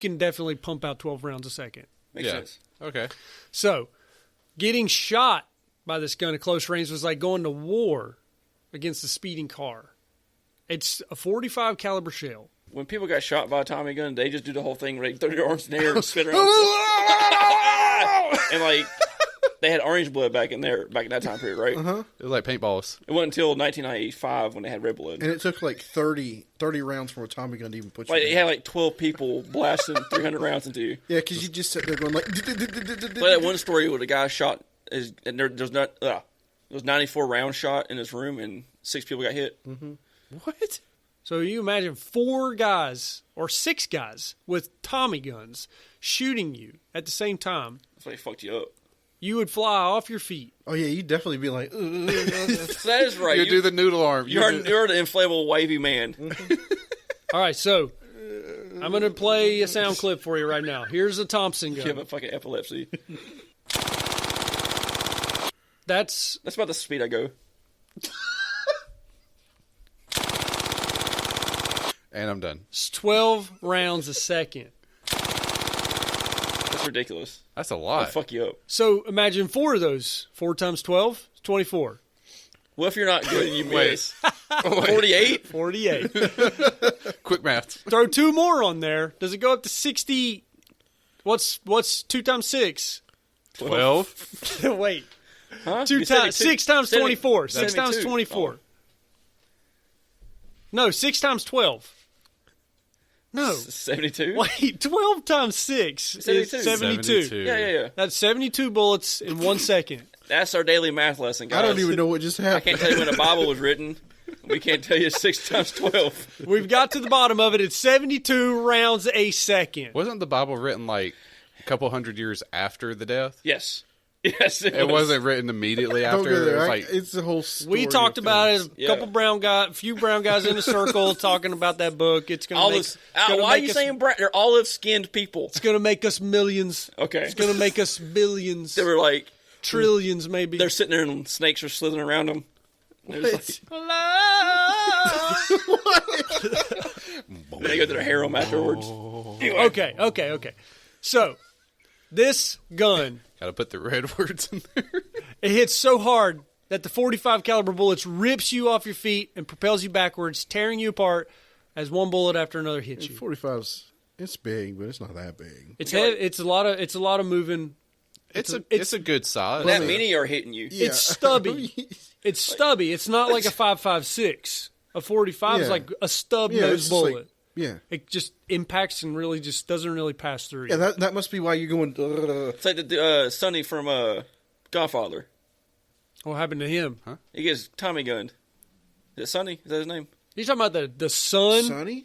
can definitely pump out 12 rounds a second. Makes sense. Okay. So, getting shot by this gun at close range was like going to war against a speeding car. It's a 45 caliber shell. When people got shot by a Tommy gun, they just do the whole thing where they throw their arms in the air and spin around. And like, they had orange blood back in that time period, right? Uh-huh. It was like paintballs. It wasn't until 1995 when they had red blood. And it took like 30 rounds from a Tommy gun to even put you Like, in. it had like 12 people blasting 300 rounds into you. Yeah, because you just sit there going like... But that one story where the guy shot, and there was 94 rounds shot in his room and 6 people got hit. Mm-hmm. What? So you imagine 4 guys or 6 guys with Tommy guns shooting you at the same time. That's why they fucked you up. You would fly off your feet. Oh, yeah, you'd definitely be like... That is right. You do the noodle arm. You're the inflatable wavy man. All right, so I'm going to play a sound clip for you right now. Here's a Thompson gun. You have a fucking epilepsy. That's about the speed I go. And I'm done. It's 12 rounds a second. That's ridiculous. That's a That'll lot. fuck you up. So imagine 4 of those. 4 times 12 is 24. What if you're not good and you miss? 48? 48. Quick math. Throw 2 more on there. Does it go up to 60? What's 2 times 6? 12. Wait. Huh? 6 times 24. 6 times 72. 24. Oh. No, 6 times 12. No. 72? Wait, 12 times 6 is 72. Yeah. That's 72 bullets in 1 second. That's our daily math lesson, guys. I don't even know what just I happened. can't tell you when the Bible was written. We can't tell you 6 times 12. We've got to the bottom of it. It's 72 rounds a second. Wasn't the Bible written like a couple hundred years after the death? Yes. Yes, It wasn't written immediately Don't after. go there. It was like, It's the whole story. We talked of about things. it. A few brown guys in a circle talking about that book. It's going to make. Why are you saying brown? They're olive-skinned people. It's going to make us millions. Okay. It's going to make us billions. They were like... Trillions, maybe. They're sitting there and snakes are slithering around them. They're just like, and they go to their harem afterwards. Anyway. Okay. So, this gun, gotta put the red words in there. it hits so hard that the 45 caliber bullets rips you off your feet and propels you backwards, tearing you apart as one bullet after another hits you. 45's, it's big, but it's not that big. It's heavy, it's a lot of moving. It's a good size. That many are hitting you. Yeah. It's stubby. It's stubby. It's not like a 5.56. A 45 is Yeah. like a stub Yeah, nose it's just bullet. like- yeah. It just impacts and really just doesn't really pass through. Yeah, you. that must be why you're going... It's like the Sonny from Godfather. What happened to him? Huh? He gets Tommy gunned. Is it Sonny? Is that his name? You talking about the son? Sonny?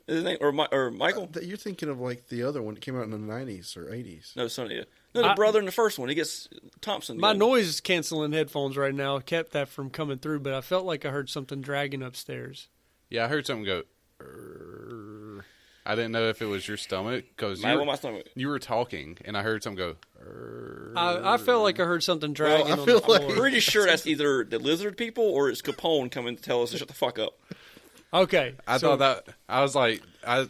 Is his name or Michael? You're thinking of like the other one that came out in the 90s or 80s. No, Sonny. No, the brother in the first one. He gets Thompson. My gunned. noise canceling headphones right now kept that from coming through, but I felt like I heard something dragging upstairs. Yeah, I heard something go. "Err." I didn't know if it was your stomach because My stomach. you were talking, and I heard something go. "Err." I felt like I heard something dragging. I on feel the like- floor. I'm pretty sure that's either the lizard people or it's Capone coming to tell us to shut the fuck up. Okay, I so- thought that I was like I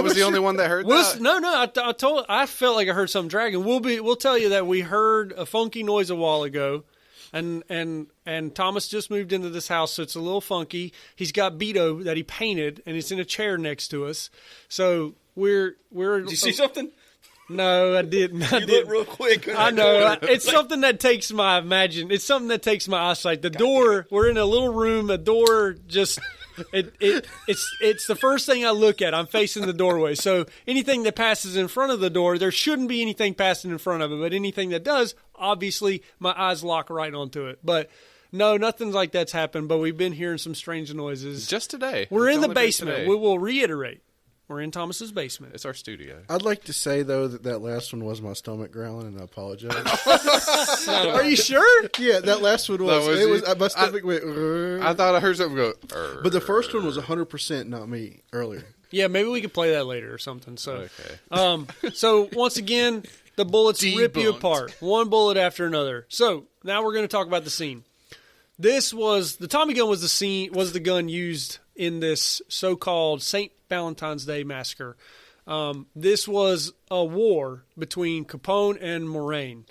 was the only one that heard that. No. I felt like I heard something dragging. We'll tell you that we heard a funky noise a while ago, and Thomas just moved into this house, so it's a little funky. He's got Beto that he painted, and it's in a chair next to us. So we're. Did you see something? No, I didn't. You look real quick. I know. It's something that takes my It's something that takes my eyesight. The door. We're in a little room. The door just. It's the first thing I look at. I'm facing the doorway. So anything that passes in front of the door, there shouldn't be anything passing in front of it. But anything that does, obviously, my eyes lock right onto it. But no, nothing like that's happened. But we've been hearing some strange noises. Just today. We're It's in the only been basement. today. We will reiterate. We're in Thomas's basement. It's our studio. I'd like to say, though, that last one was my stomach growling, and I apologize. Are you sure? Yeah, that last one was. was It you? was my stomach went... I thought I heard something go. "Err." But the first one was 100% not me earlier. Yeah, maybe we could play that later or something. So, Okay. So once again, the bullets rip you Debunked. apart, one bullet after another. So now we're going to talk about the scene. The Tommy gun was the gun used in this so-called St. Valentine's Day massacre. This was a war between Capone and Moran.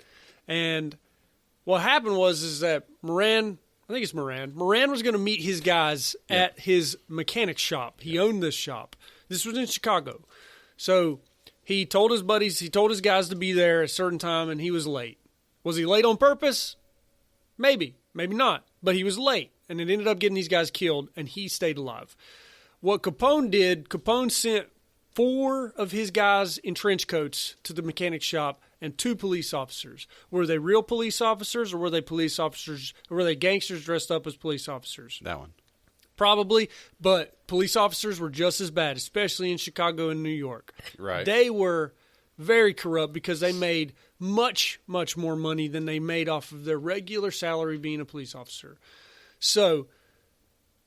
And what happened is that Moran was going to meet his guys at his mechanic shop. He owned this shop. This was in Chicago. So he told his buddies, he told his guys to be there at a certain time, and he was late. Was he late on purpose? Maybe. Maybe not. But he was late, and it ended up getting these guys killed, and he stayed alive. What Capone did, Capone sent 4 of his guys in trench coats to the mechanic shop and 2 police officers. Were they real police officers, or were they police officers, or were they gangsters dressed up as police officers? That one. Probably, but police officers were just as bad, especially in Chicago and New York. Right. They were very corrupt because they made much, much more money than they made off of their regular salary being a police officer. So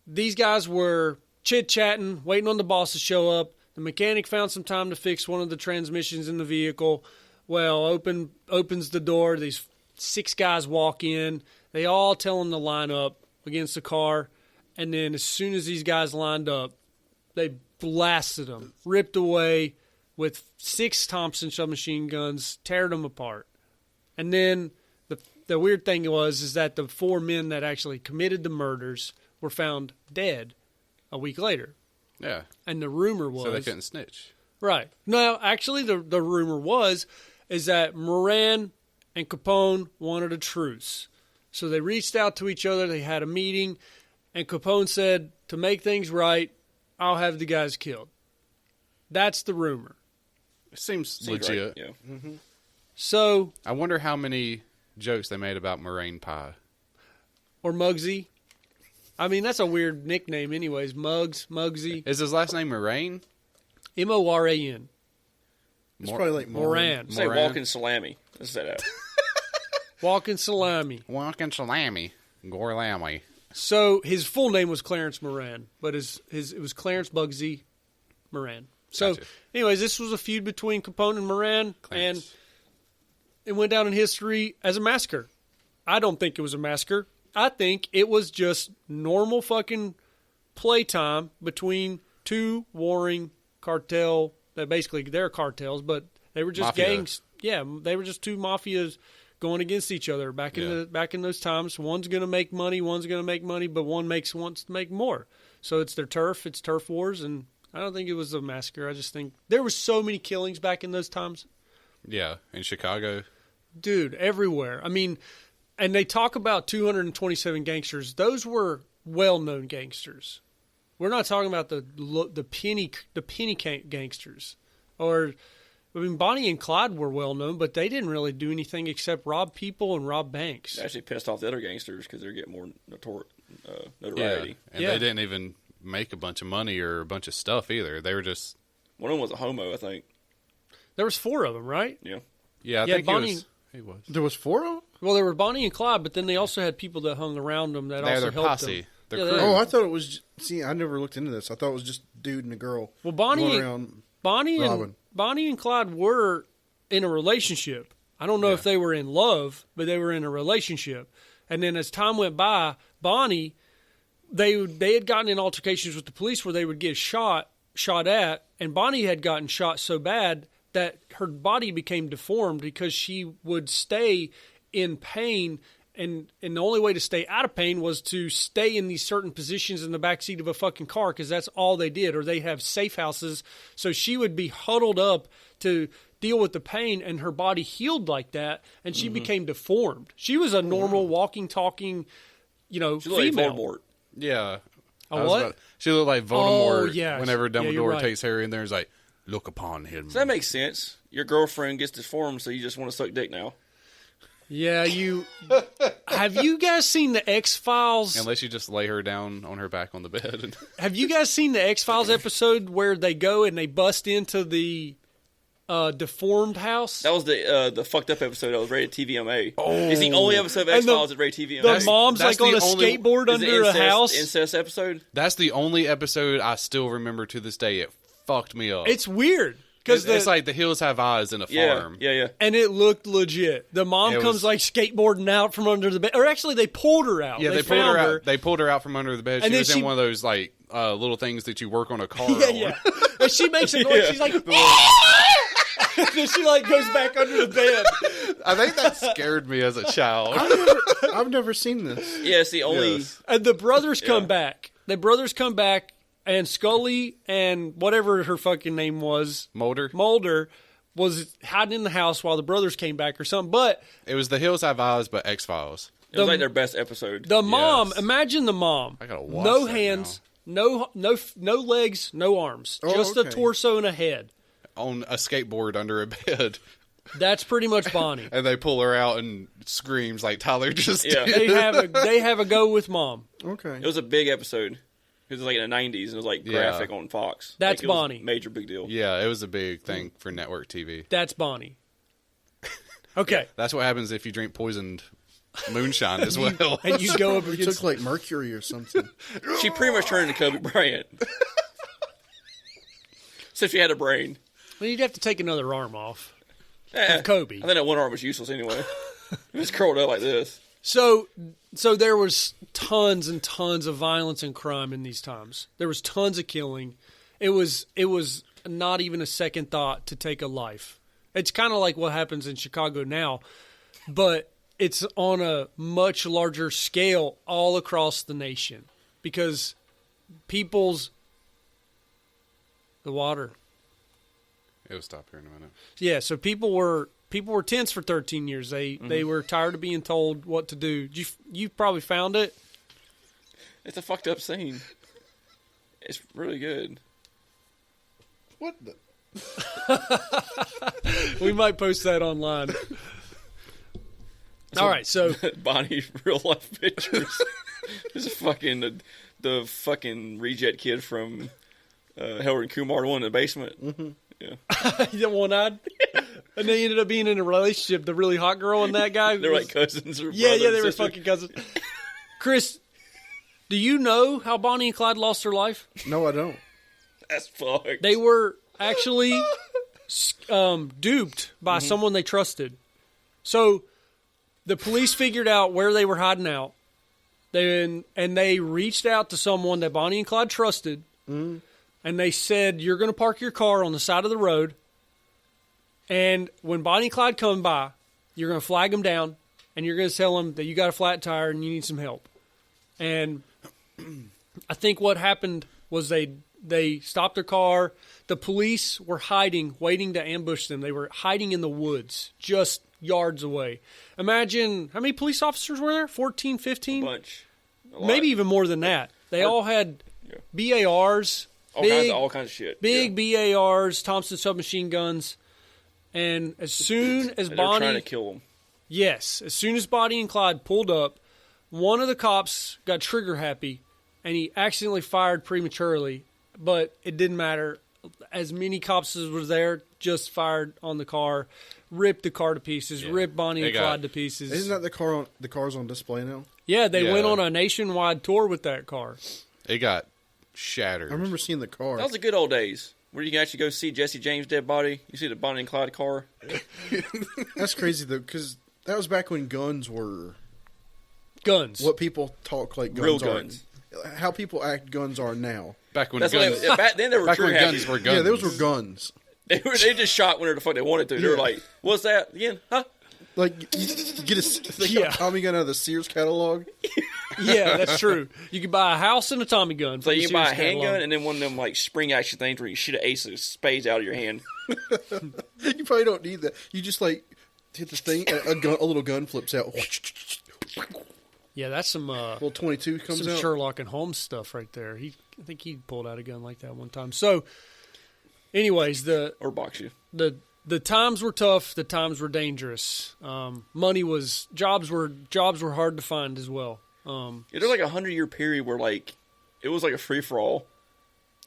these guys were chit-chatting, waiting on the boss to show up. The mechanic found some time to fix one of the transmissions in the vehicle. Well, opens the door. These 6 guys walk in. They all tell him to line up against the car. And then as soon as these guys lined up, they blasted them, ripped away with 6 Thompson submachine guns, teared them apart. And then the weird thing is that the 4 men that actually committed the murders were found dead a week later. Yeah. And the rumor was... So they couldn't snitch. Right. No, actually, the rumor is that Moran and Capone wanted a truce. So they reached out to each other. They had a meeting. And Capone said, to make things right, I'll have the guys killed. That's the rumor. It seems legit. Right. Yeah. Mm-hmm. So... I wonder how many jokes they made about meringue pie. Or Mugsy. I mean, that's a weird nickname anyways. Mugsy. Is his last name Moran? M-O-R-A-N. It's probably like Moran. Say walking salami. Let's say that. Walking salami. Walking salami. Gorlami. So his full name was Clarence Moran, but it was Clarence Bugsy Moran. So, Gotcha. anyways, this was a feud between Capone and Moran, Clarence. and it went down in history as a massacre. I don't think it was a massacre. I think it was just normal fucking playtime between 2 warring cartel. That basically they're cartels, but they were just Mafia. gangs. Yeah, they were just 2 mafias going against each other back in those times. One's going to make money, but one wants to make more. So it's their turf. It's turf wars, and I don't think it was a massacre. I just think there were so many killings back in those times. Yeah, in Chicago. Dude, everywhere. I mean, and they talk about 227 gangsters. Those were well-known gangsters. We're not talking about the penny gangsters. Or, I mean, Bonnie and Clyde were well-known, but they didn't really do anything except rob people and rob banks. It actually pissed off the other gangsters because they're getting more notoriety. Yeah, and they didn't even make a bunch of money or a bunch of stuff either. They were just... One of them was a homo, I think. There was 4 of them, right? Yeah. Yeah, I Yeah, think Bonnie- he was. There was 4 of them? Well, there were Bonnie and Clyde, but then they also had people that hung around them that They're also their helped posse. them. Their Yeah, crew. they're- Oh, I thought it was... See, I never looked into this. I thought it was just dude and a girl. Well, going around. Bonnie and Clyde were in a relationship. I don't know if they were in love, but they were in a relationship. And then as time went by, Bonnie, they had gotten in altercations with the police where they would get shot at, and Bonnie had gotten shot so bad that her body became deformed because she would stay in pain, and the only way to stay out of pain was to stay in these certain positions in the backseat of a fucking car because that's all they did, or they have safe houses. So she would be huddled up to deal with the pain, and her body healed like that, and she became deformed. She was a normal walking, talking, She looked like female. Voldemort. Yeah. A I was what? about- she looked like Voldemort Oh, yeah. whenever Yeah, you're Dumbledore right. takes her in there and is like, look upon him. So that makes sense. Your girlfriend gets deformed, so you just want to suck dick now. Yeah, have you guys seen the XFiles? Unless you just lay her down on her back on the bed. Have you guys seen the XFiles episode where they go and they bust into the deformed house? That was the fucked up episode that was rated TVMA. Oh. It's the only episode of And X-Files that's rated TVMA. The mom's that's like on a the only- skateboard Is it under a house. incest episode? That's the only episode I still remember to this day. It fucked me up. It's weird because It's like the hills have eyes in a farm. Yeah. and it looked legit. The mom It comes was- like skateboarding out from under the bed, or actually they pulled her out. Yeah, they pulled found her out. They pulled her out from under the bed. And She then was in one of those like little things that you work on a car Yeah, on. yeah. And she makes a noise. Yeah. She's like, then she like goes back under the bed. I think that scared me as a child. I've never seen this. Yeah, it's the only. Yes. And the brothers come Yeah. back. The brothers come back, and Scully and whatever her fucking name was, Mulder. was hiding in the house while the brothers came back or something. But It was The Hills Have Eyes, but X-Files. It was like their best episode. the mom, Yes. imagine the mom. I gotta watch no that hands, no legs, no arms, Oh, just okay. a torso and a head. On a skateboard under a bed. That's pretty much Bonnie. And they pull her out and screams like Tyler just Yeah. did. They have a go with mom. Okay. It was a big episode. It was like in the 90s, and it was like Yeah. graphic on Fox. That's Like, it was a Bonnie. major big deal. Yeah, it was a big thing for network TV. That's Bonnie. Okay. That's what happens if you drink poisoned moonshine as well. And you go up It against took like mercury or something. She pretty much turned into Kobe Bryant. So she had a brain. Well, you'd have to take another arm off. Eh, Kobe. I think that one arm was useless anyway. It was curled up like this. So there was tons and tons of violence and crime in these times. There was tons of killing. It was not even a second thought to take a life. It's kind of like what happens in Chicago now, but it's on a much larger scale all across the nation because the water. It'll stop here in a minute. Yeah, so people were tense for 13 years. They were tired of being told what to do. You probably found it. It's a fucked up scene. It's really good. What the? We might post that online. All right, so Bonnie's real life pictures. There's a fucking the fucking reject kid from Harold and Kumar, the one in the basement. Mm-hmm. Yeah, the one-eyed, and they ended up being in a relationship. The really hot girl and that guy. they're was- like cousins or yeah, brother and they were sister. fucking cousins. Chris, do you know how Bonnie and Clyde lost their life? No, I don't. That's fucked. They were actually duped by someone they trusted. So the police figured out where they were hiding out. And they reached out to someone that Bonnie and Clyde trusted. And they said, you're going to park your car on the side of the road. And when Bonnie and Clyde come by, you're going to flag them down. And you're going to tell them that you got a flat tire and you need some help. And I think what happened was they stopped their car. The police were hiding, waiting to ambush them. They were hiding in the woods, just yards away. Imagine, how many police officers were there? 14, 15? bunch. A lot. Maybe even more than that. They all had BARs, all kinds of shit. big BARs, Thompson submachine guns. And as soon as They're trying to Bonnie, kill them. yes, as soon as Bonnie and Clyde pulled up, one of the cops got trigger happy, and he accidentally fired prematurely. But it didn't matter. As many cops as was there, just fired on the car, ripped the car to pieces, ripped Bonnie and Clyde to pieces. Isn't that the car's on display now? Yeah, they Yeah. went on a nationwide tour with that car. It got shattered. I remember seeing the car. That was the good old days where you can actually go see Jesse James' dead body. You see the Bonnie and Clyde car. That's crazy though, because that was back when guns were Guns. what people talk like guns Real are. guns. How people act guns are now. Back when That's guns, what back then they were back true when happy. guns were guns. Yeah, those were guns. They just shot whenever the fuck they wanted to. They were like, "What's that again? Huh?" Like you get they got a Tommy gun out of the Sears catalog. Yeah, that's true. You could buy a house and a Tommy gun. So from you the can buy a Sears catalog. handgun and then one of them like spring action things where you shoot an ace of spades out of your hand. You probably don't need that. You just like hit the thing, a little gun flips out. Yeah, that's some Little 22 comes some out. Sherlock and Holmes stuff right there. I think he pulled out a gun like that one time. So, anyways, Or box you. the times were tough. The times were dangerous. Jobs were hard to find as well. Yeah, there's like 100-year period where like it was like a free for all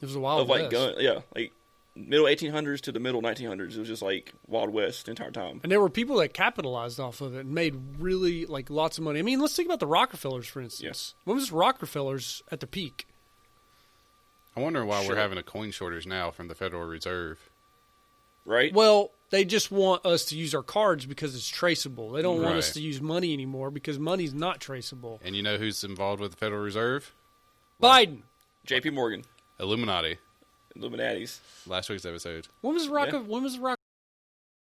It was a wild of like west. gun. Yeah, like middle 1800s to the middle 1900s. It was just like Wild West the entire time. And there were people that capitalized off of it and made really like lots of money. I mean, let's think about the Rockefellers, for instance. Yes. When was Rockefellers at the peak? I wonder why Sure. we're having a coin shortage now from the Federal Reserve. Right? Well, they just want us to use our cards because it's traceable. They don't want us Right. to use money anymore because money's not traceable. And you know who's involved with the Federal Reserve? Biden. J.P. Morgan, Illuminati. Illuminati's. Last week's episode. When was Rock? Yeah. When was Rock